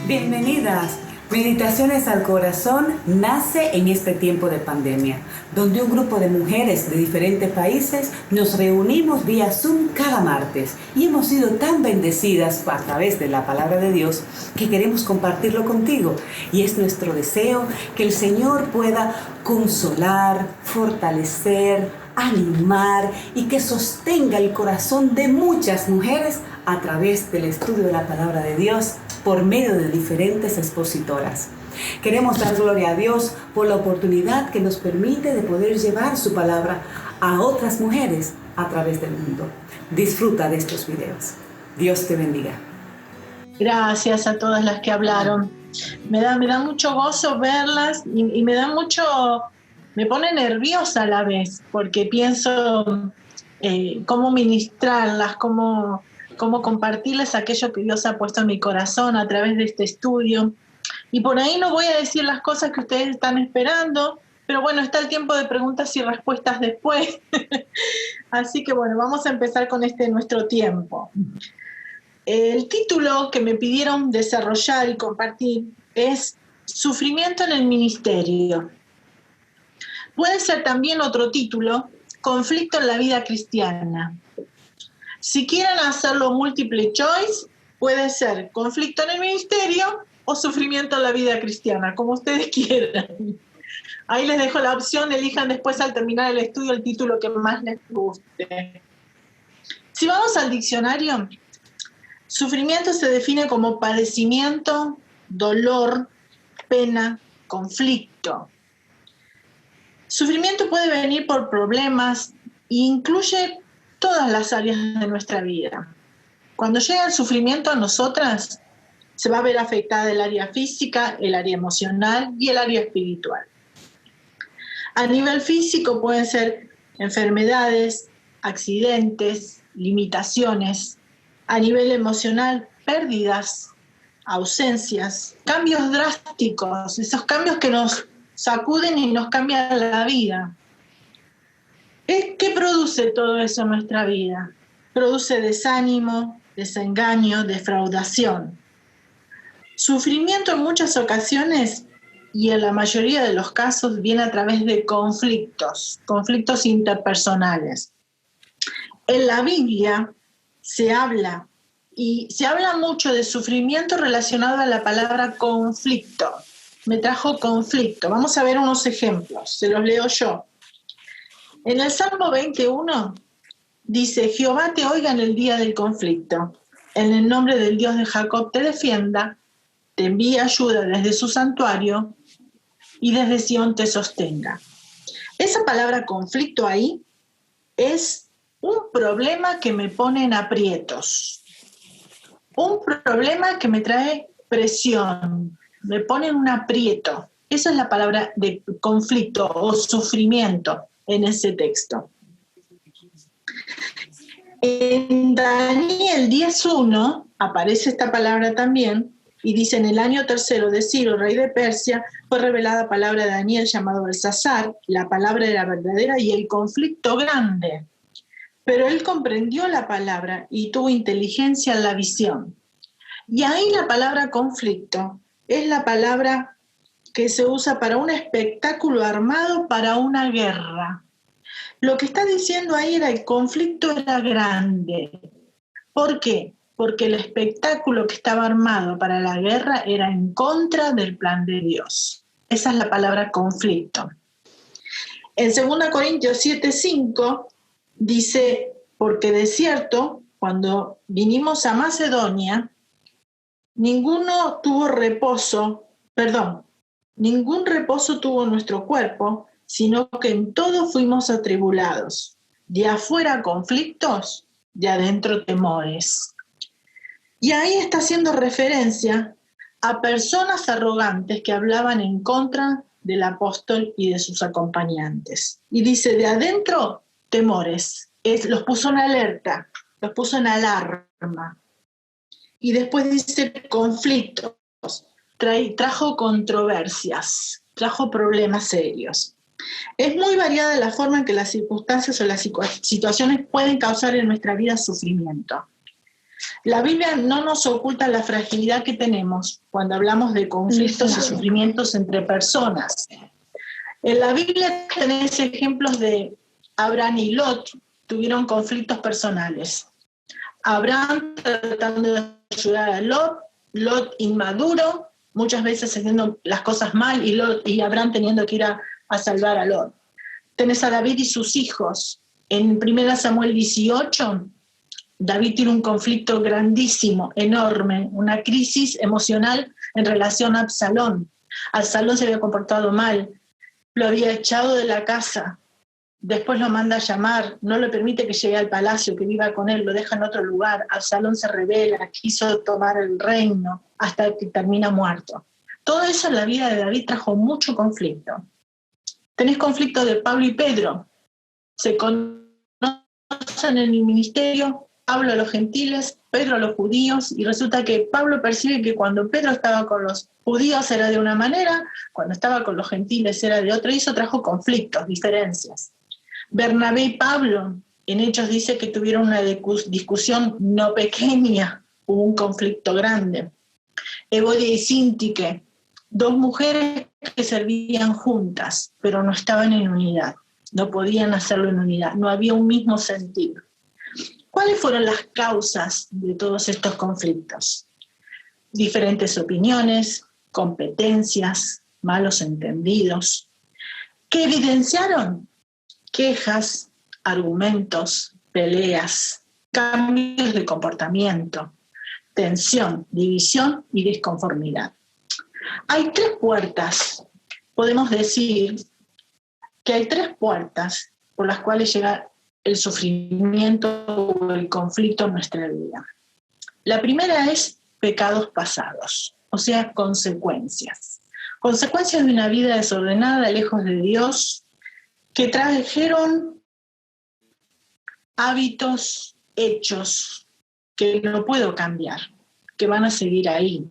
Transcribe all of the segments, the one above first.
Bienvenidas. Meditaciones al Corazón nace en este tiempo de pandemia, donde un grupo de mujeres de diferentes países nos reunimos vía Zoom cada martes y hemos sido tan bendecidas a través de la palabra de Dios que queremos compartirlo contigo. Y es nuestro deseo que el Señor pueda consolar, fortalecer, animar y que sostenga el corazón de muchas mujeres a través del estudio de la palabra de Dios por medio de diferentes expositoras. Queremos dar gloria a Dios por la oportunidad que nos permite de poder llevar su palabra a otras mujeres a través del mundo. Disfruta de estos videos. Dios te bendiga. Gracias a todas las que hablaron. Me da mucho gozo verlas y me pone nerviosa a la vez, porque pienso cómo ministrarlas, cómo compartirles aquello que Dios ha puesto en mi corazón a través de este estudio. Y por ahí no voy a decir las cosas que ustedes están esperando, pero bueno, está el tiempo de preguntas y respuestas después. Así que bueno, vamos a empezar con nuestro tiempo. El título que me pidieron desarrollar y compartir es Sufrimiento en el ministerio. Puede ser también otro título, Conflicto en la vida cristiana. Si quieren hacerlo multiple choice, puede ser conflicto en el ministerio o sufrimiento en la vida cristiana, como ustedes quieran. Ahí les dejo la opción, elijan después al terminar el estudio el título que más les guste. Si vamos al diccionario, sufrimiento se define como padecimiento, dolor, pena, conflicto. Sufrimiento puede venir por problemas e incluye todas las áreas de nuestra vida. Cuando llega el sufrimiento a nosotras, se va a ver afectada el área física, el área emocional y el área espiritual. A nivel físico pueden ser enfermedades, accidentes, limitaciones. A nivel emocional, pérdidas, ausencias, cambios drásticos, esos cambios que nos sacuden y nos cambian la vida. ¿Qué produce todo eso en nuestra vida? Produce desánimo, desengaño, defraudación. Sufrimiento en muchas ocasiones y en la mayoría de los casos viene a través de conflictos interpersonales. En la Biblia se habla mucho de sufrimiento relacionado a la palabra conflicto. Me trajo conflicto. Vamos a ver unos ejemplos, se los leo yo. En el Salmo 21 dice, Jehová te oiga en el día del conflicto, en el nombre del Dios de Jacob te defienda, te envíe ayuda desde su santuario y desde Sión te sostenga. Esa palabra conflicto ahí es un problema que me pone en aprietos, un problema que me trae presión, me pone en un aprieto. Esa es la palabra de conflicto o sufrimiento en ese texto. En Daniel 10:1 aparece esta palabra también y dice, en el año 3 de Ciro, rey de Persia, fue revelada palabra de Daniel llamado Belsasar, la palabra era verdadera y el conflicto grande. Pero él comprendió la palabra y tuvo inteligencia en la visión. Y ahí la palabra conflicto es la palabra que se usa para un espectáculo armado para una guerra. Lo que está diciendo ahí era el conflicto era grande. ¿Por qué? Porque el espectáculo que estaba armado para la guerra era en contra del plan de Dios. Esa es la palabra conflicto. En 2 Corintios 7:5 dice, porque de cierto, cuando vinimos a Macedonia, ningún reposo tuvo nuestro cuerpo, sino que en todo fuimos atribulados. De afuera conflictos, de adentro temores. Y ahí está haciendo referencia a personas arrogantes que hablaban en contra del apóstol y de sus acompañantes. Y dice, de adentro temores. Los puso en alerta, los puso en alarma. Y después dice conflictos, trajo controversias, trajo problemas serios. Es muy variada la forma en que las circunstancias o las situaciones pueden causar en nuestra vida sufrimiento. La Biblia no nos oculta la fragilidad que tenemos cuando hablamos de conflictos y sufrimientos entre personas. En la Biblia tenés ejemplos de Abraham y Lot, tuvieron conflictos personales. Abraham tratando de ayudar a Lot, Lot inmaduro, muchas veces haciendo las cosas mal, y Abraham teniendo que ir a salvar a Lot. Tenés a David y sus hijos. En 1 Samuel 18, David tiene un conflicto grandísimo, enorme, una crisis emocional en relación a Absalón. Absalón se había comportado mal, lo había echado de la casa, después lo manda a llamar, no le permite que llegue al palacio, que viva con él, lo deja en otro lugar. Absalón se rebela, quiso tomar el reino hasta que termina muerto. Todo eso en la vida de David trajo mucho conflicto. Tenés conflicto de Pablo y Pedro. Se conocen en el ministerio, Pablo a los gentiles, Pedro a los judíos, y resulta que Pablo percibe que cuando Pedro estaba con los judíos era de una manera, cuando estaba con los gentiles era de otra, y eso trajo conflictos, diferencias. Bernabé y Pablo, en Hechos dice que tuvieron una discusión no pequeña, hubo un conflicto grande. Evodia y Síntique, dos mujeres que servían juntas, pero no estaban en unidad, no podían hacerlo en unidad, no había un mismo sentido. ¿Cuáles fueron las causas de todos estos conflictos? Diferentes opiniones, competencias, malos entendidos. ¿Qué evidenciaron? Quejas, argumentos, peleas, cambios de comportamiento, tensión, división y disconformidad. Hay tres puertas, podemos decir que hay tres puertas por las cuales llega el sufrimiento o el conflicto en nuestra vida. La primera es pecados pasados, o sea, consecuencias. Consecuencias de una vida desordenada, lejos de Dios, que trajeron hábitos, hechos que no puedo cambiar, que van a seguir ahí.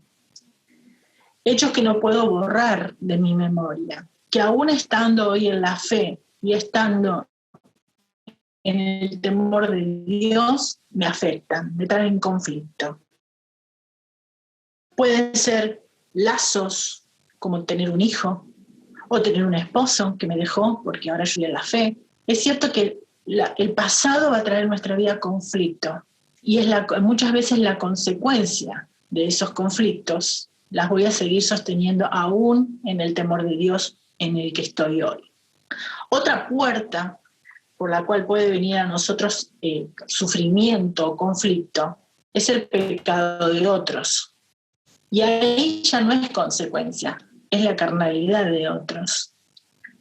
Hechos que no puedo borrar de mi memoria, que aún estando hoy en la fe y estando en el temor de Dios, me afectan, me traen conflicto. Pueden ser lazos, como tener un hijo, o tener un esposo que me dejó porque ahora yo en la fe. Es cierto que el pasado va a traer en nuestra vida conflicto, y es muchas veces la consecuencia de esos conflictos las voy a seguir sosteniendo aún en el temor de Dios en el que estoy hoy. Otra puerta por la cual puede venir a nosotros sufrimiento o conflicto es el pecado de otros. Y ahí ya no es consecuencia, es la carnalidad de otros.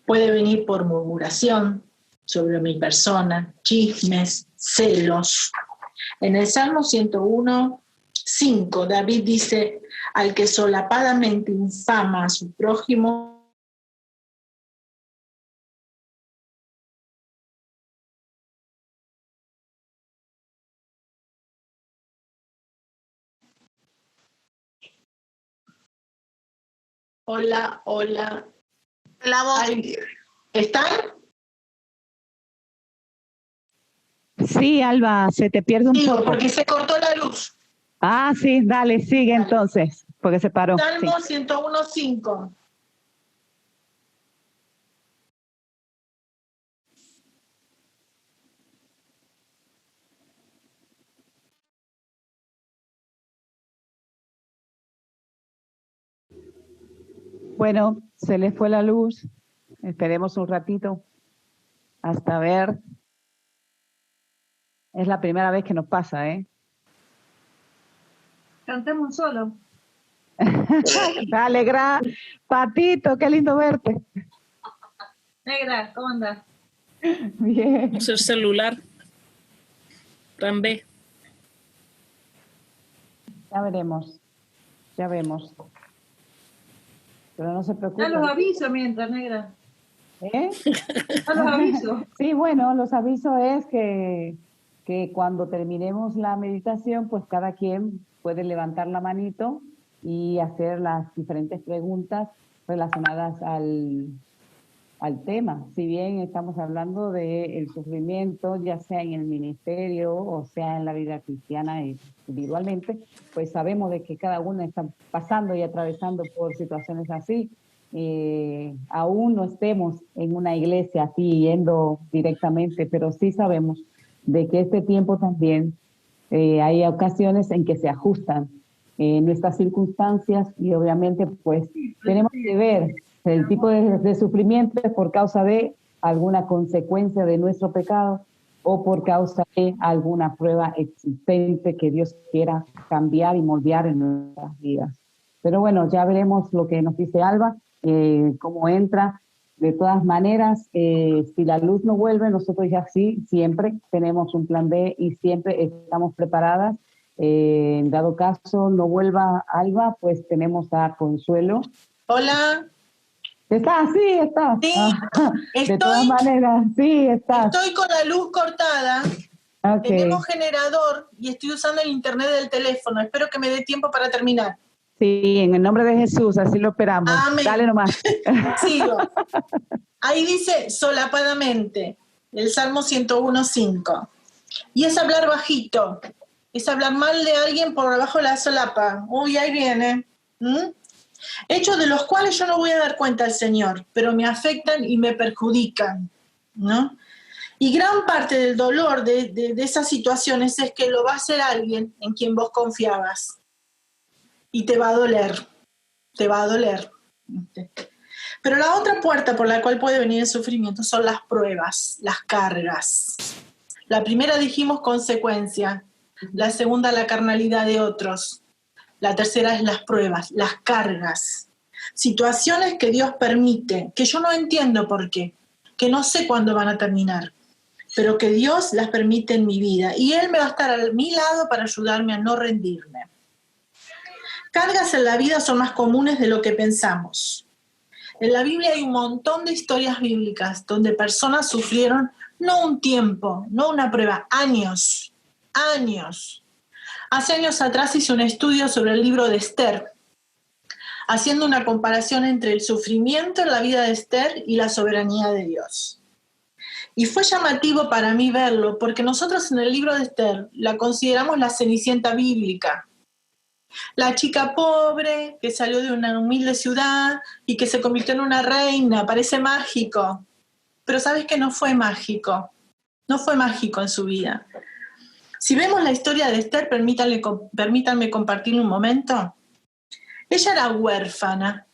Puede venir por murmuración sobre mi persona, chismes, celos. En el Salmo 101, 5, David dice: al que solapadamente infama a su prójimo, hola. La voz. ¿Están? Sí, Alba, se te pierde un Digo, poco. porque se cortó la luz. Ah, sí, dale, sigue Dale. entonces, porque se paró. Salmo Sí. 101, 5. Bueno, se le fue la luz. Esperemos un ratito hasta ver. Es la primera vez que nos pasa, ¿eh? Cantemos solo. Dale, Patito, qué lindo verte. Negra, ¿cómo andas? Bien. Usa el celular. Plan B. Ya veremos. Ya vemos. Pero no se preocupe. Ya los aviso mientras, negra. ¿Eh? Ya los aviso. Sí, bueno, los avisos es que cuando terminemos la meditación, pues cada quien puede levantar la manito y hacer las diferentes preguntas relacionadas al tema. Si bien estamos hablando del sufrimiento, ya sea en el ministerio o sea en la vida cristiana individualmente, pues sabemos de que cada uno está pasando y atravesando por situaciones así. Aún no estemos en una iglesia así yendo directamente, pero sí sabemos de que este tiempo también hay ocasiones en que se ajustan nuestras circunstancias y obviamente pues tenemos que ver el tipo de sufrimiento es por causa de alguna consecuencia de nuestro pecado o por causa de alguna prueba existente que Dios quiera cambiar y moldear en nuestras vidas. Pero bueno, ya veremos lo que nos dice Alba, cómo entra. De todas maneras, si la luz no vuelve, nosotros ya sí, siempre tenemos un plan B y siempre estamos preparadas. En dado caso no vuelva Alba, pues tenemos a Consuelo. Hola. ¿Estás? Sí, estás. Sí, De todas maneras, sí, estás. Estoy con la luz cortada. Okay. Tenemos generador y estoy usando el internet del teléfono. Espero que me dé tiempo para terminar. Sí, en el nombre de Jesús, así lo esperamos. Amén. Dale nomás. Sigo. Ahí dice solapadamente, el Salmo 101:5. Y es hablar bajito, es hablar mal de alguien por debajo de la solapa. Uy, ahí viene. Hechos de los cuales yo no voy a dar cuenta al Señor, pero me afectan y me perjudican, ¿no? Y gran parte del dolor de esas situaciones es que lo va a hacer alguien en quien vos confiabas. Y te va a doler, te va a doler. Pero la otra puerta por la cual puede venir el sufrimiento son las pruebas, las cargas. La primera dijimos consecuencia, la segunda la carnalidad de otros, la tercera es las pruebas, las cargas. Situaciones que Dios permite, que yo no entiendo por qué, que no sé cuándo van a terminar, pero que Dios las permite en mi vida y Él me va a estar a mi lado para ayudarme a no rendirme. Cargas en la vida son más comunes de lo que pensamos. En la Biblia hay un montón de historias bíblicas donde personas sufrieron no un tiempo, no una prueba, años. Hace años atrás hice un estudio sobre el libro de Esther, haciendo una comparación entre el sufrimiento en la vida de Esther y la soberanía de Dios. Y fue llamativo para mí verlo, porque nosotros en el libro de Esther la consideramos la Cenicienta bíblica. La chica pobre que salió de una humilde ciudad y que se convirtió en una reina, parece mágico. Pero ¿sabes qué? No fue mágico. No fue mágico en su vida. Si vemos la historia de Esther, permítanme compartirle un momento. Ella era huérfana.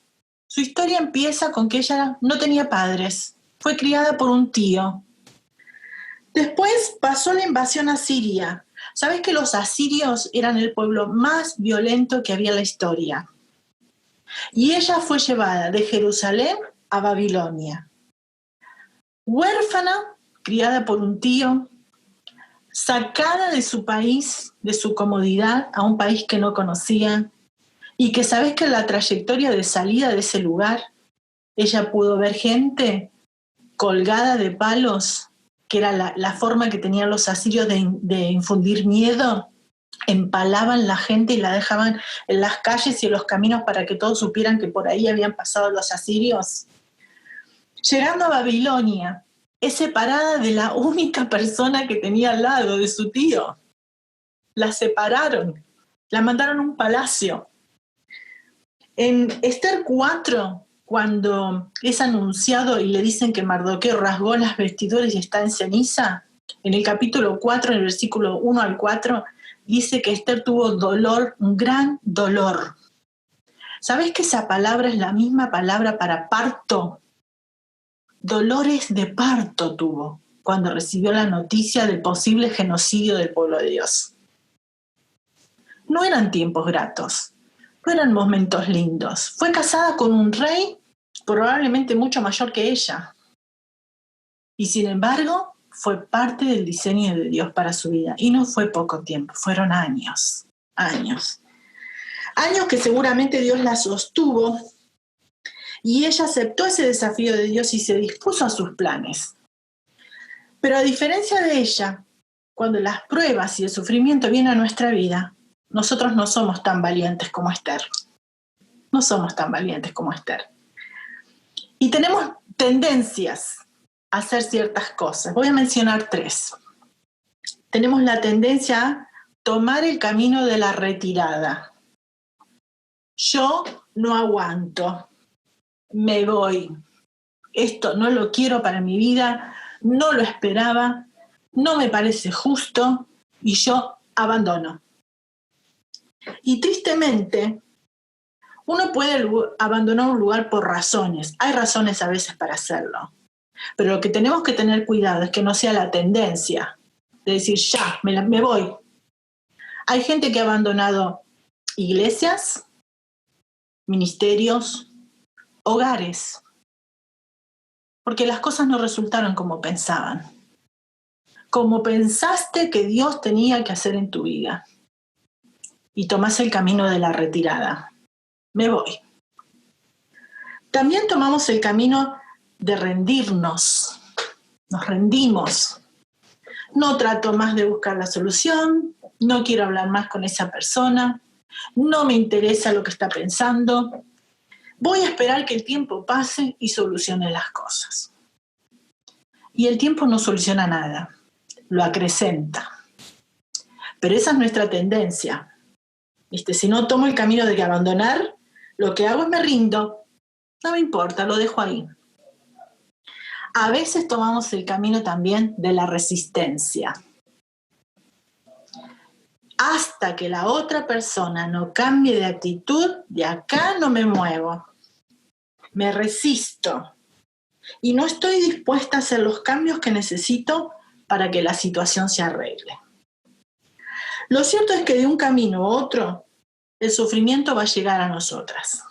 Su historia empieza con que ella no tenía padres. Fue criada por un tío. Después pasó la invasión asiria. ¿Sabes que los asirios eran el pueblo más violento que había en la historia? Y ella fue llevada de Jerusalén a Babilonia. Huérfana, criada por un tío, sacada de su país, de su comodidad, a un país que no conocía, y que sabes que en la trayectoria de salida de ese lugar, ella pudo ver gente colgada de palos, que era la forma que tenían los asirios de infundir miedo. Empalaban la gente y la dejaban en las calles y en los caminos para que todos supieran que por ahí habían pasado los asirios. Llegando a Babilonia, es separada de la única persona que tenía al lado, de su tío. La separaron, la mandaron a un palacio. En Esther 4, cuando es anunciado y le dicen que Mardoqueo rasgó las vestiduras y está en ceniza, en el capítulo 4, en el versículo 1 al 4, dice que Esther tuvo dolor, un gran dolor. ¿Sabes que esa palabra es la misma palabra para parto? Dolores de parto tuvo cuando recibió la noticia del posible genocidio del pueblo de Dios. No eran tiempos gratos. No eran momentos lindos. Fue casada con un rey probablemente mucho mayor que ella. Y sin embargo, fue parte del diseño de Dios para su vida. Y no fue poco tiempo, fueron años. Años que seguramente Dios la sostuvo y ella aceptó ese desafío de Dios y se dispuso a sus planes. Pero a diferencia de ella, cuando las pruebas y el sufrimiento vienen a nuestra vida, nosotros no somos tan valientes como Esther. No somos tan valientes como Esther. Y tenemos tendencias a hacer ciertas cosas. Voy a mencionar 3. Tenemos la tendencia a tomar el camino de la retirada. Yo no aguanto, me voy. Esto no lo quiero para mi vida, no lo esperaba, no me parece justo y yo abandono. Y tristemente, uno puede abandonar un lugar por razones. Hay razones a veces para hacerlo. Pero lo que tenemos que tener cuidado es que no sea la tendencia de decir, ya, me voy. Hay gente que ha abandonado iglesias, ministerios, hogares, porque las cosas no resultaron como pensaban. Como pensaste que Dios tenía que hacer en tu vida. Y tomás el camino de la retirada. Me voy. También tomamos el camino de rendirnos. Nos rendimos. No trato más de buscar la solución, no quiero hablar más con esa persona, no me interesa lo que está pensando. Voy a esperar que el tiempo pase y solucione las cosas. Y el tiempo no soluciona nada, lo acrecenta. Pero esa es nuestra tendencia. Si no tomo el camino de abandonar, lo que hago es me rindo. No me importa, lo dejo ahí. A veces tomamos el camino también de la resistencia. Hasta que la otra persona no cambie de actitud, de acá no me muevo. Me resisto. Y no estoy dispuesta a hacer los cambios que necesito para que la situación se arregle. Lo cierto es que de un camino a otro, el sufrimiento va a llegar a nosotras.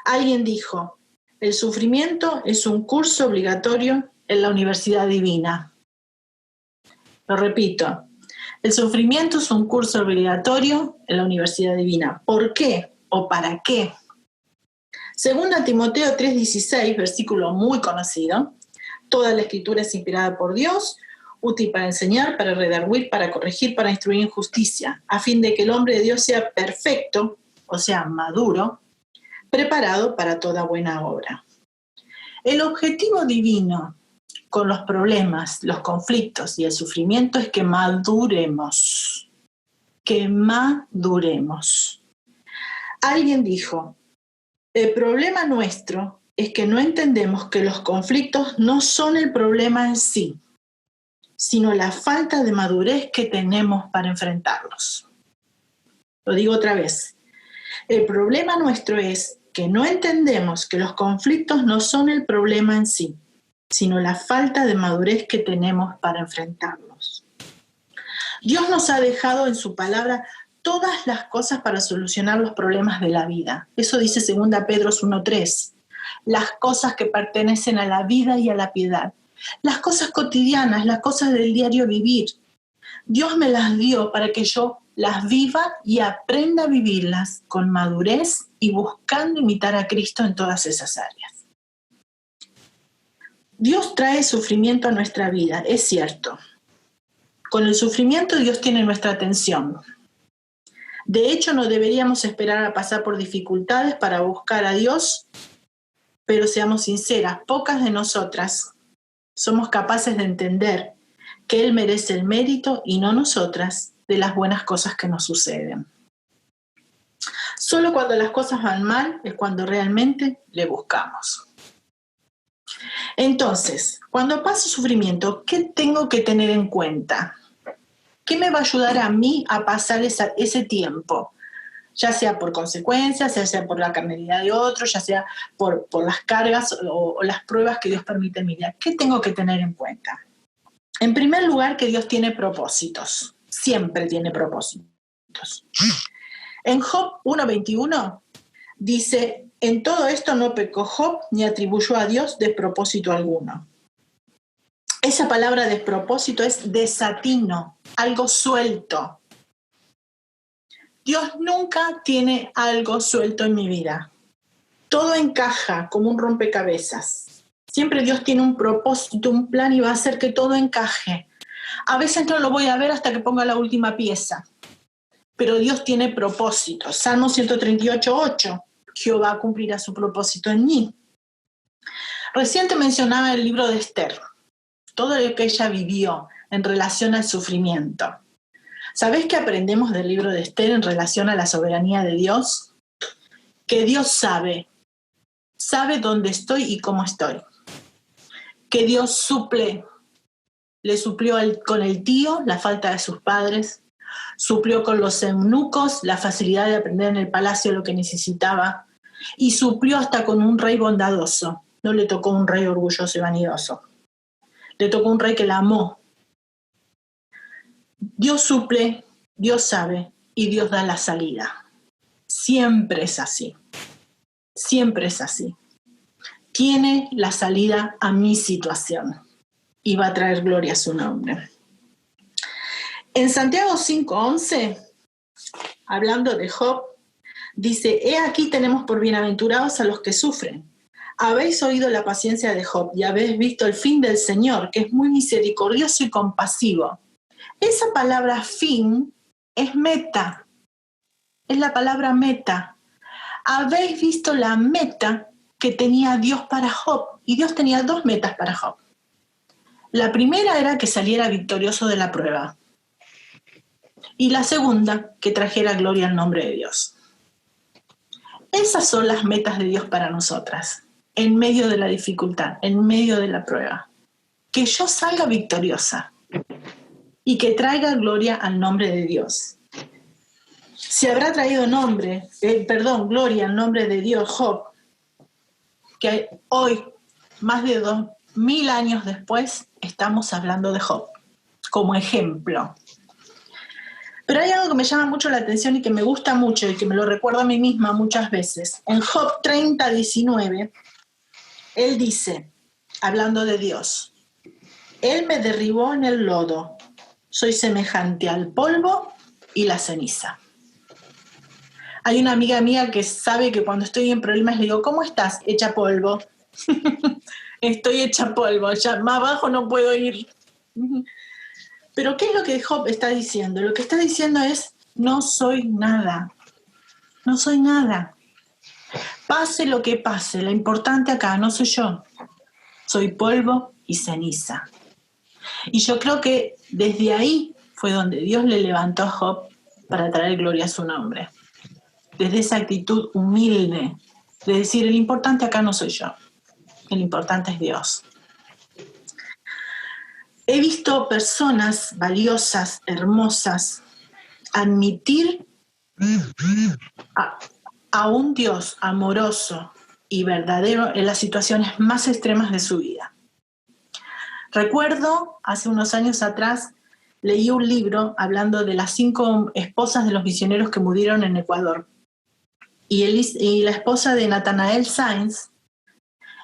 Alguien dijo, el sufrimiento es un curso obligatorio en la Universidad Divina. Lo repito, el sufrimiento es un curso obligatorio en la Universidad Divina. ¿Por qué o para qué? Según Timoteo 3:16, versículo muy conocido, toda la escritura es inspirada por Dios, útil para enseñar, para redarguir, para corregir, para instruir en justicia, a fin de que el hombre de Dios sea perfecto, o sea, maduro, preparado para toda buena obra. El objetivo divino con los problemas, los conflictos y el sufrimiento es que maduremos. Que maduremos. Alguien dijo, el problema nuestro es que no entendemos que los conflictos no son el problema en sí, sino la falta de madurez que tenemos para enfrentarlos. Lo digo otra vez. El problema nuestro es que no entendemos que los conflictos no son el problema en sí, sino la falta de madurez que tenemos para enfrentarlos. Dios nos ha dejado en su palabra todas las cosas para solucionar los problemas de la vida. Eso dice 2 Pedro 1:3. Las cosas que pertenecen a la vida y a la piedad. Las cosas cotidianas, las cosas del diario vivir. Dios me las dio para que yo las viva y aprenda a vivirlas con madurez y buscando imitar a Cristo en todas esas áreas. Dios trae sufrimiento a nuestra vida, es cierto. Con el sufrimiento Dios tiene nuestra atención. De hecho, no deberíamos esperar a pasar por dificultades para buscar a Dios, pero seamos sinceras, pocas de nosotras somos capaces de entender que Él merece el mérito y no nosotras de las buenas cosas que nos suceden. Solo cuando las cosas van mal es cuando realmente le buscamos. Entonces, cuando paso sufrimiento, ¿qué tengo que tener en cuenta? ¿Qué me va a ayudar a mí a pasar ese tiempo? Ya sea por consecuencias, ya sea por la carnalidad de otros, ya sea por las cargas o las pruebas que Dios permite en mi vida. ¿Qué tengo que tener en cuenta? En primer lugar, que Dios tiene propósitos. Siempre tiene propósitos. En Job 1:21 dice, en todo esto no pecó Job ni atribuyó a Dios despropósito alguno. Esa palabra despropósito es desatino, algo suelto. Dios nunca tiene algo suelto en mi vida. Todo encaja como un rompecabezas. Siempre Dios tiene un propósito, un plan y va a hacer que todo encaje. A veces no lo voy a ver hasta que ponga la última pieza. Pero Dios tiene propósitos. Salmo 138:8. Jehová cumplirá su propósito en mí. Recién te mencionaba el libro de Esther, todo lo que ella vivió en relación al sufrimiento. ¿Sabés qué aprendemos del libro de Esther en relación a la soberanía de Dios? Que Dios sabe dónde estoy y cómo estoy. Que Dios le suplió con el tío la falta de sus padres, suplió con los eunucos la facilidad de aprender en el palacio lo que necesitaba, y suplió hasta con un rey bondadoso. No le tocó un rey orgulloso y vanidoso. Le tocó un rey que la amó. Dios suple, Dios sabe y Dios da la salida. Siempre es así. Siempre es así. Tiene la salida a mi situación y va a traer gloria a su nombre. En Santiago 5:11, hablando de Job, dice: he aquí tenemos por bienaventurados a los que sufren. Habéis oído la paciencia de Job y habéis visto el fin del Señor, que es muy misericordioso y compasivo. Esa palabra fin es meta, es la palabra meta. Habéis visto la meta que tenía Dios para Job, y Dios tenía 2 metas para Job. La primera era que saliera victorioso de la prueba, y la segunda, que trajera gloria al nombre de Dios. Esas son las metas de Dios para nosotras, en medio de la dificultad, en medio de la prueba. Que yo salga victoriosa y que traiga gloria al nombre de Dios. Si habrá traído gloria al nombre de Dios Job, que hoy, más de 2000 años después, estamos hablando de Job como ejemplo. Pero hay algo que me llama mucho la atención y que me gusta mucho y que me lo recuerdo a mí misma muchas veces. En Job 30:19, él dice, hablando de Dios: Él me derribó en el lodo, soy semejante al polvo y la ceniza. Hay una amiga mía que sabe que cuando estoy en problemas le digo: ¿cómo estás? Hecha polvo. Estoy hecha polvo, ya más abajo no puedo ir. Pero ¿qué es lo que Job está diciendo? Lo que está diciendo es: no soy nada. No soy nada. Pase lo que pase, lo importante acá no soy yo. Soy polvo y ceniza. Y yo creo que desde ahí fue donde Dios le levantó a Job para traer gloria a su nombre. Desde esa actitud humilde de decir: el importante acá no soy yo, el importante es Dios. He visto personas valiosas, hermosas, admitir a un Dios amoroso y verdadero en las situaciones más extremas de su vida. Recuerdo, hace unos años atrás, leí un libro hablando de las 5 esposas de los misioneros que murieron en Ecuador. Y la esposa de Nathanael Sainz,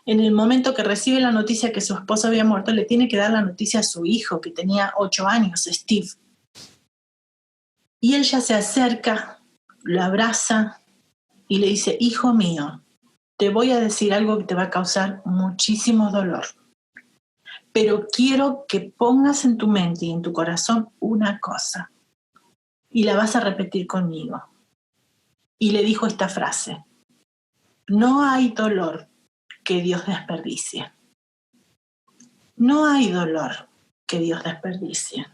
en el momento que recibe la noticia que su esposo había muerto, le tiene que dar la noticia a su hijo, que tenía 8 años, Steve. Y ella se acerca, lo abraza y le dice: hijo mío, te voy a decir algo que te va a causar muchísimo dolor, pero quiero que pongas en tu mente y en tu corazón una cosa, y la vas a repetir conmigo. Y le dijo esta frase: no hay dolor que Dios desperdicie. No hay dolor que Dios desperdicie.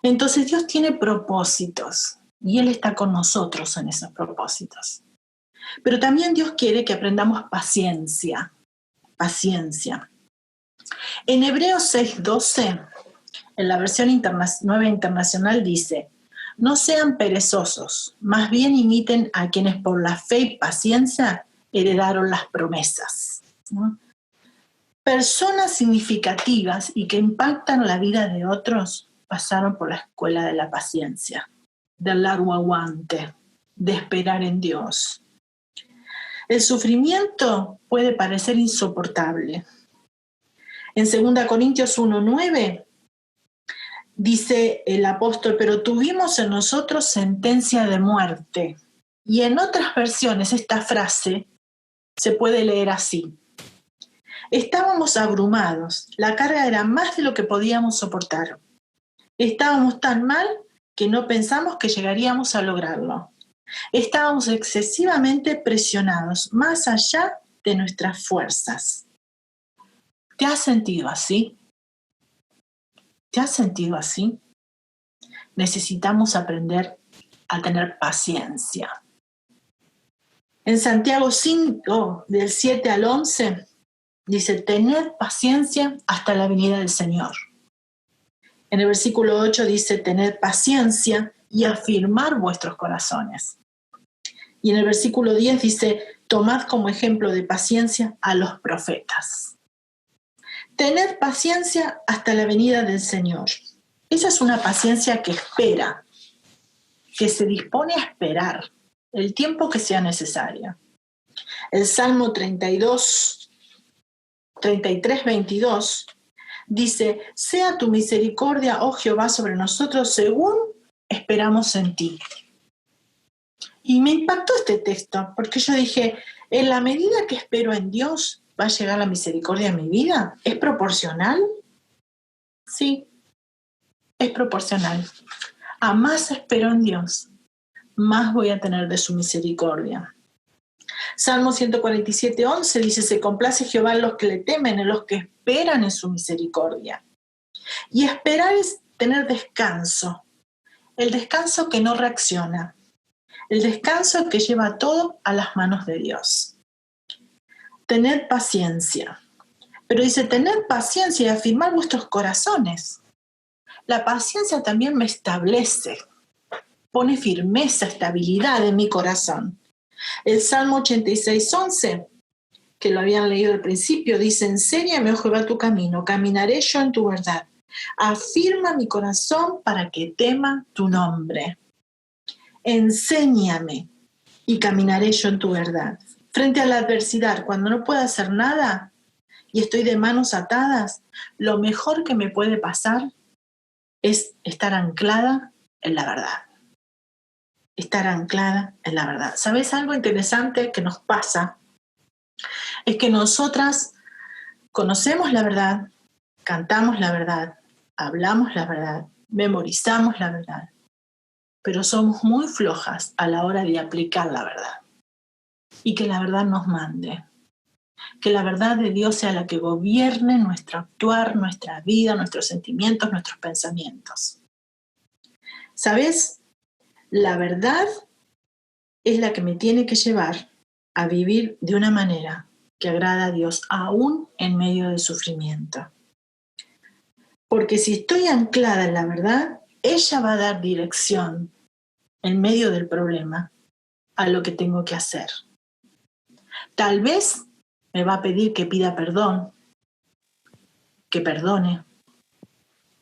Entonces Dios tiene propósitos y Él está con nosotros en esos propósitos. Pero también Dios quiere que aprendamos paciencia. Paciencia. En Hebreos 6:12, en la versión Nueva Internacional dice: no sean perezosos, más bien imiten a quienes por la fe y paciencia heredaron las promesas. ¿No? Personas significativas y que impactan la vida de otros pasaron por la escuela de la paciencia, del largo aguante, de esperar en Dios. El sufrimiento puede parecer insoportable. En 2 Corintios 1:9 dice el apóstol: pero tuvimos en nosotros sentencia de muerte. Y en otras versiones esta frase se puede leer así: estábamos abrumados, la carga era más de lo que podíamos soportar. Estábamos tan mal que no pensamos que llegaríamos a lograrlo. Estábamos excesivamente presionados, más allá de nuestras fuerzas. ¿Te has sentido así? ¿Te has sentido así? Necesitamos aprender a tener paciencia. En Santiago 5, del 7 al 11, dice, tened paciencia hasta la venida del Señor. En el versículo 8 dice, tened paciencia y afirmar vuestros corazones. Y en el versículo 10 dice, tomad como ejemplo de paciencia a los profetas. Tened paciencia hasta la venida del Señor. Esa es una paciencia que espera, que se dispone a esperar el tiempo que sea necesario. El Salmo 33, 22 dice, sea tu misericordia, oh Jehová, sobre nosotros según esperamos en ti. Y me impactó este texto, porque yo dije, en la medida que espero en Dios, ¿va a llegar la misericordia en mi vida? ¿Es proporcional? Sí, es proporcional. A más espero en Dios, más voy a tener de su misericordia. Salmo 147, 11 dice, se complace Jehová en los que le temen, en los que esperan en su misericordia. Y esperar es tener descanso, el descanso que no reacciona, el descanso que lleva todo a las manos de Dios. Tened paciencia. Pero dice, tened paciencia y afirmar vuestros corazones. La paciencia también me establece, pone firmeza, estabilidad en mi corazón. El Salmo 86, 11, que lo habían leído al principio, dice, enséñame, oh Jehová, tu camino, caminaré yo en tu verdad. Afirma mi corazón para que tema tu nombre. Enséñame y caminaré yo en tu verdad. Frente a la adversidad, cuando no puedo hacer nada y estoy de manos atadas, lo mejor que me puede pasar es estar anclada en la verdad. Estar anclada en la verdad. ¿Sabes algo interesante que nos pasa? Es que nosotras conocemos la verdad, cantamos la verdad, hablamos la verdad, memorizamos la verdad, pero somos muy flojas a la hora de aplicar la verdad. Y que la verdad nos mande. Que la verdad de Dios sea la que gobierne nuestro actuar, nuestra vida, nuestros sentimientos, nuestros pensamientos. ¿Sabes? La verdad es la que me tiene que llevar a vivir de una manera que agrada a Dios, aún en medio del sufrimiento. Porque si estoy anclada en la verdad, ella va a dar dirección en medio del problema a lo que tengo que hacer. Tal vez me va a pedir que pida perdón, que perdone,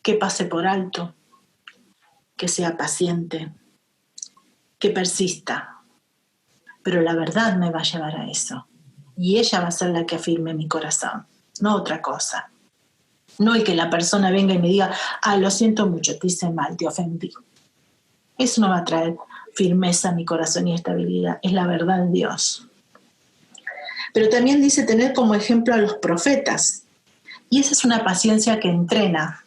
que pase por alto, que sea paciente, que persista. Pero la verdad me va a llevar a eso. Y ella va a ser la que afirme mi corazón, no otra cosa. No el que la persona venga y me diga, lo siento mucho, te hice mal, te ofendí. Eso no va a traer firmeza a mi corazón y estabilidad. Es la verdad de Dios. Pero también dice tener como ejemplo a los profetas. Y esa es una paciencia que entrena.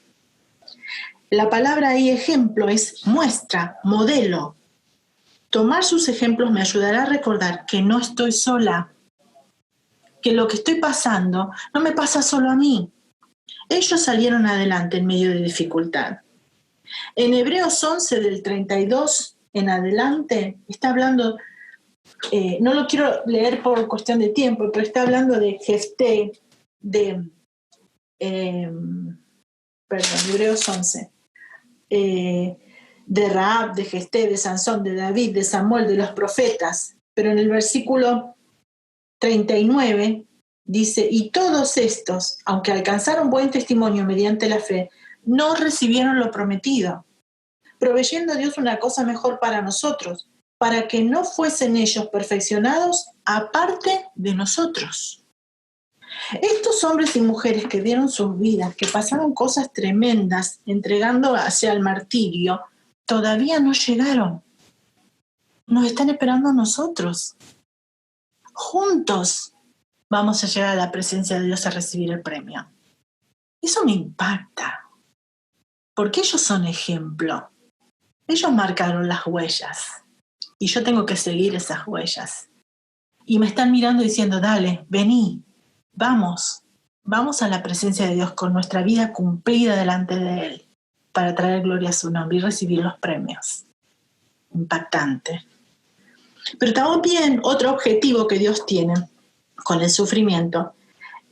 La palabra ahí ejemplo es muestra, modelo. Tomar sus ejemplos me ayudará a recordar que no estoy sola, que lo que estoy pasando no me pasa solo a mí. Ellos salieron adelante en medio de dificultad. En Hebreos 11, del 32 en adelante, está hablando, no lo quiero leer por cuestión de tiempo, pero está hablando de Jefté, Hebreos 11, de Rahab, de Jefté, de Sansón, de David, de Samuel, de los profetas. Pero en el versículo 39 dice, y todos estos, aunque alcanzaron buen testimonio mediante la fe, no recibieron lo prometido, proveyendo a Dios una cosa mejor para nosotros, para que no fuesen ellos perfeccionados aparte de nosotros. Estos hombres y mujeres que dieron sus vidas, que pasaron cosas tremendas, entregando hacia el martirio, todavía no llegaron. Nos están esperando a nosotros. Juntos vamos a llegar a la presencia de Dios a recibir el premio. Eso me impacta, porque ellos son ejemplo. Ellos marcaron las huellas y yo tengo que seguir esas huellas. Y me están mirando diciendo, dale, vení, vamos, Vamos a la presencia de Dios con nuestra vida cumplida delante de Él para traer gloria a su nombre y recibir los premios. Impactante. Pero también otro objetivo que Dios tiene con el sufrimiento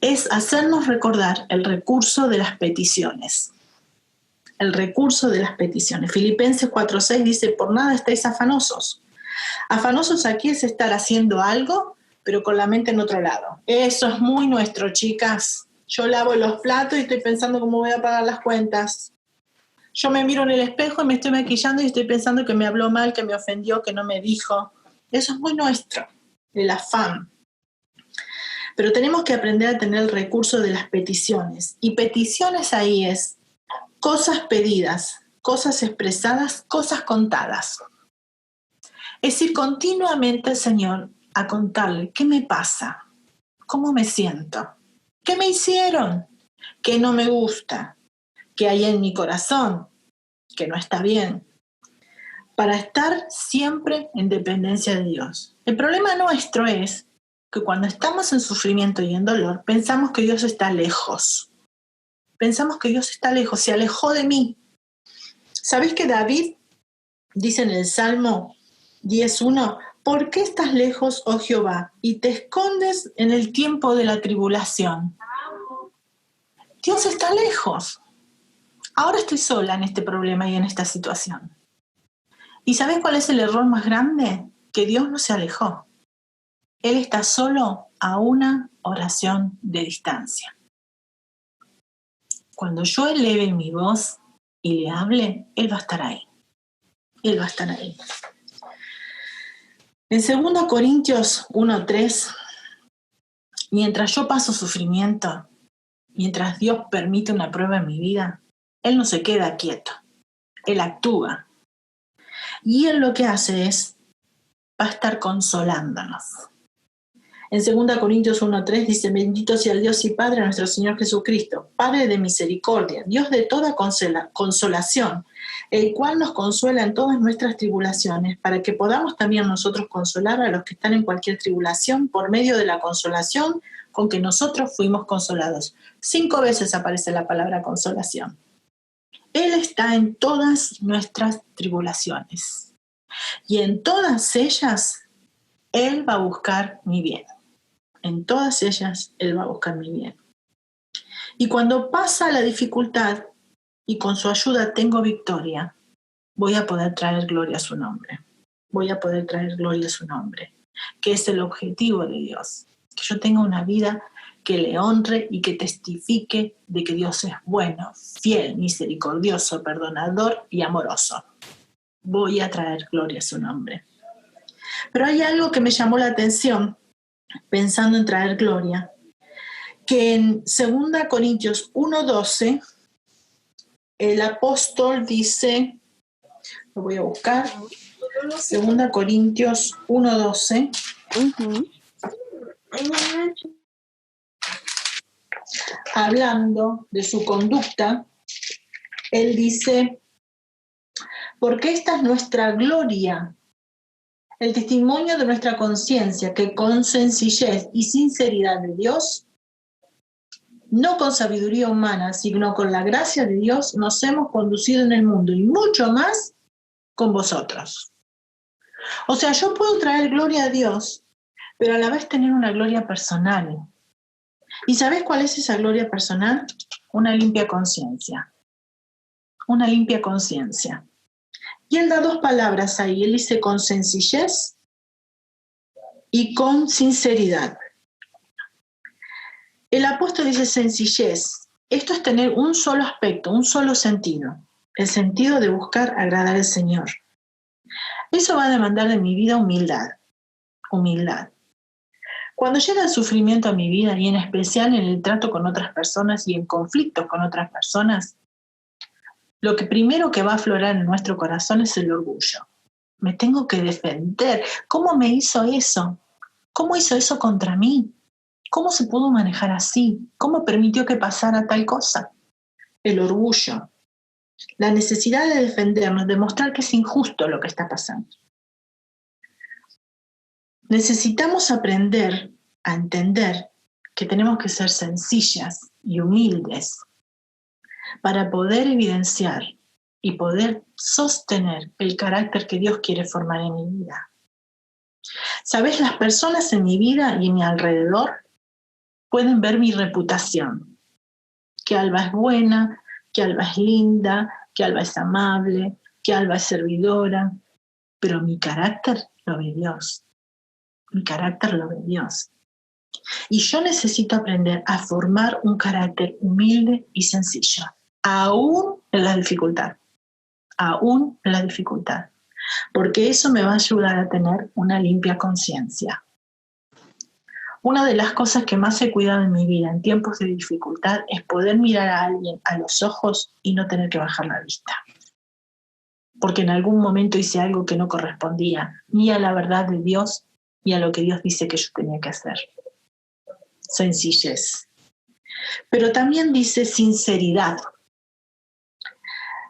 es hacernos recordar el recurso de las peticiones. El recurso de las peticiones. Filipenses 4:6 dice, por nada estáis afanosos. Afanosos aquí es estar haciendo algo, pero con la mente en otro lado. Eso es muy nuestro, chicas. Yo lavo los platos y estoy pensando cómo voy a pagar las cuentas. Yo me miro en el espejo y me estoy maquillando y estoy pensando que me habló mal, que me ofendió, que no me dijo. Eso es muy nuestro, el afán. Pero tenemos que aprender a tener el recurso de las peticiones. Y peticiones ahí es cosas pedidas, cosas expresadas, cosas contadas. Es ir continuamente al Señor a contarle qué me pasa, cómo me siento, qué me hicieron, qué no me gusta, qué hay en mi corazón, que no está bien, para estar siempre en dependencia de Dios. El problema nuestro es que cuando estamos en sufrimiento y en dolor, pensamos que Dios está lejos. Pensamos que Dios está lejos, se alejó de mí. ¿Sabéis que David dice en el Salmo 10:1, ¿por qué estás lejos, oh Jehová, y te escondes en el tiempo de la tribulación? Dios está lejos. Ahora estoy sola en este problema y en esta situación. ¿Y sabes cuál es el error más grande? Que Dios no se alejó. Él está solo a una oración de distancia. Cuando yo eleve mi voz y le hable, Él va a estar ahí. Él va a estar ahí. En 2 Corintios 1:3, mientras yo paso sufrimiento, mientras Dios permite una prueba en mi vida, Él no se queda quieto. Él actúa. Y Él lo que hace es, va a estar consolándonos. En 2 Corintios 1:3 dice, bendito sea el Dios y Padre nuestro Señor Jesucristo, Padre de misericordia, Dios de toda consolación, el cual nos consuela en todas nuestras tribulaciones, para que podamos también nosotros consolar a los que están en cualquier tribulación por medio de la consolación con que nosotros fuimos consolados. 5 veces aparece la palabra consolación. Él está en todas nuestras tribulaciones. Y en todas ellas, Él va a buscar mi bien. En todas ellas, Él va a buscar mi bien. Y cuando pasa la dificultad y con su ayuda tengo victoria, voy a poder traer gloria a su nombre. Voy a poder traer gloria a su nombre, que es el objetivo de Dios. Que yo tenga una vida que le honre y que testifique de que Dios es bueno, fiel, misericordioso, perdonador y amoroso. Voy a traer gloria a su nombre. Pero hay algo que me llamó la atención, pensando en traer gloria, que en 2 Corintios 1:12, el apóstol dice, lo voy a buscar, 2 Corintios 1:12, hablando de su conducta, él dice, porque esta es nuestra gloria, el testimonio de nuestra conciencia, que con sencillez y sinceridad de Dios, no con sabiduría humana, sino con la gracia de Dios, nos hemos conducido en el mundo, y mucho más con vosotros. O sea, yo puedo traer gloria a Dios, pero a la vez tener una gloria personal. ¿Y sabes cuál es esa gloria personal? Una limpia conciencia. Una limpia conciencia. Y él da 2 palabras ahí. Él dice con sencillez y con sinceridad. El apóstol dice sencillez. Esto es tener un solo aspecto, un solo sentido. El sentido de buscar agradar al Señor. Eso va a demandar de mi vida humildad. Humildad. Cuando llega el sufrimiento a mi vida, y en especial en el trato con otras personas y en conflictos con otras personas, lo que primero que va a aflorar en nuestro corazón es el orgullo. Me tengo que defender. ¿Cómo me hizo eso? ¿Cómo hizo eso contra mí? ¿Cómo se pudo manejar así? ¿Cómo permitió que pasara tal cosa? El orgullo. La necesidad de defendernos, de mostrar que es injusto lo que está pasando. Necesitamos aprender a entender que tenemos que ser sencillas y humildes para poder evidenciar y poder sostener el carácter que Dios quiere formar en mi vida. ¿Sabes? Las personas en mi vida y en mi alrededor pueden ver mi reputación, que Alba es buena, que Alba es linda, que Alba es amable, que Alba es servidora, pero mi carácter lo ve Dios. Mi carácter lo ve Dios. Y yo necesito aprender a formar un carácter humilde y sencillo, aún en la dificultad, porque eso me va a ayudar a tener una limpia conciencia. Una de las cosas que más he cuidado en mi vida en tiempos de dificultad es poder mirar a alguien a los ojos y no tener que bajar la vista. Porque en algún momento hice algo que no correspondía ni a la verdad de Dios ni a lo que Dios dice que yo tenía que hacer. Sencillez. Pero también dice sinceridad.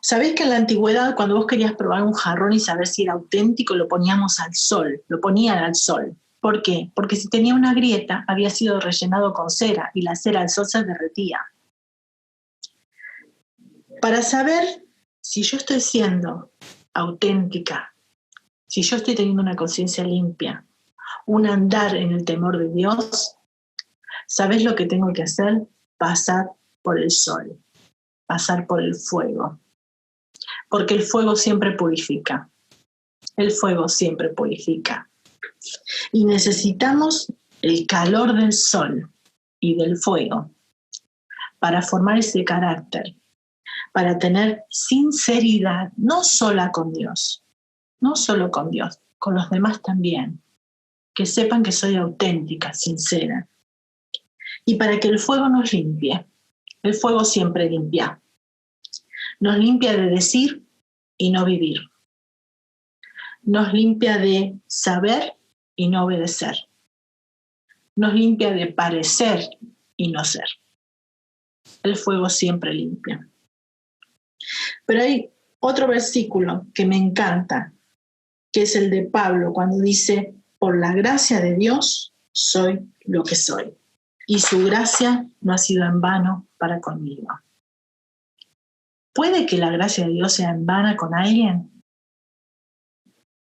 ¿Sabés que en la antigüedad cuando vos querías probar un jarrón y saber si era auténtico lo poníamos al sol, lo ponían al sol? ¿Por qué? Porque si tenía una grieta había sido rellenado con cera y la cera al sol se derretía. Para saber si yo estoy siendo auténtica, si yo estoy teniendo una conciencia limpia, un andar en el temor de Dios, ¿sabés lo que tengo que hacer? Pasar por el sol, pasar por el fuego. Porque el fuego siempre purifica. El fuego siempre purifica. Y necesitamos el calor del sol y del fuego para formar ese carácter, para tener sinceridad, no solo con Dios, con los demás también, que sepan que soy auténtica, sincera. Y para que el fuego nos limpie, el fuego siempre limpia. Nos limpia de decir y no vivir. Nos limpia de saber y no obedecer. Nos limpia de parecer y no ser. El fuego siempre limpia. Pero hay otro versículo que me encanta, que es el de Pablo, cuando dice, por la gracia de Dios soy lo que soy. Y su gracia no ha sido en vano para conmigo. ¿Puede que la gracia de Dios sea en vano con alguien?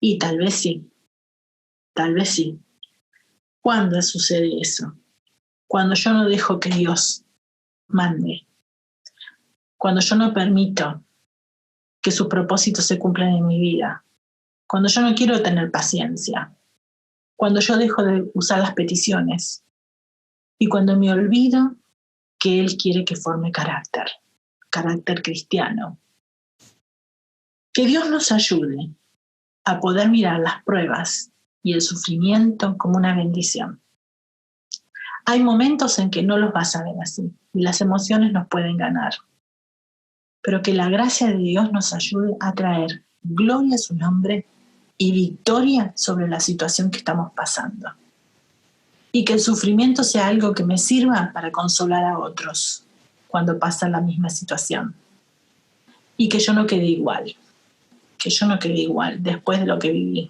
Y tal vez sí. Tal vez sí. ¿Cuándo sucede eso? Cuando yo no dejo que Dios mande. Cuando yo no permito que sus propósitos se cumplan en mi vida. Cuando yo no quiero tener paciencia. Cuando yo dejo de usar las peticiones. Y cuando me olvido que Él quiere que forme carácter cristiano. Que Dios nos ayude a poder mirar las pruebas y el sufrimiento como una bendición. Hay momentos en que no los vas a ver así y las emociones nos pueden ganar. Pero que la gracia de Dios nos ayude a traer gloria a su nombre y victoria sobre la situación que estamos pasando. Y que el sufrimiento sea algo que me sirva para consolar a otros cuando pasa la misma situación. Y que yo no quede igual. Que yo no quede igual después de lo que viví.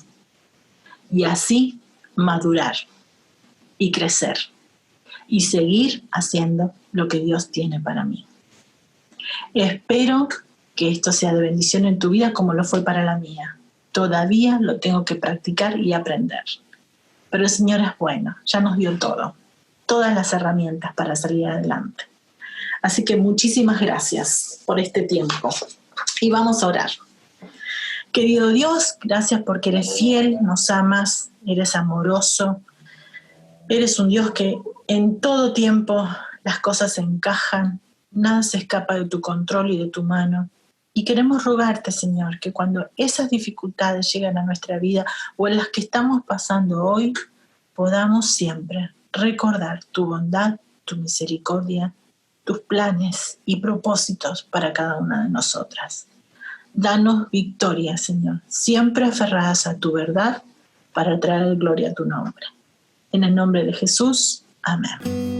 Y así madurar y crecer y seguir haciendo lo que Dios tiene para mí. Espero que esto sea de bendición en tu vida como lo fue para la mía. Todavía lo tengo que practicar y aprender. Pero el Señor es bueno, ya nos dio todo, todas las herramientas para salir adelante. Así que muchísimas gracias por este tiempo. Y vamos a orar. Querido Dios, gracias porque eres fiel, nos amas, eres amoroso. Eres un Dios que en todo tiempo las cosas se encajan, nada se escapa de tu control y de tu mano. Y queremos rogarte, Señor, que cuando esas dificultades llegan a nuestra vida o en las que estamos pasando hoy, podamos siempre recordar tu bondad, tu misericordia, tus planes y propósitos para cada una de nosotras. Danos victoria, Señor, siempre aferradas a tu verdad para traer gloria a tu nombre. En el nombre de Jesús, amén.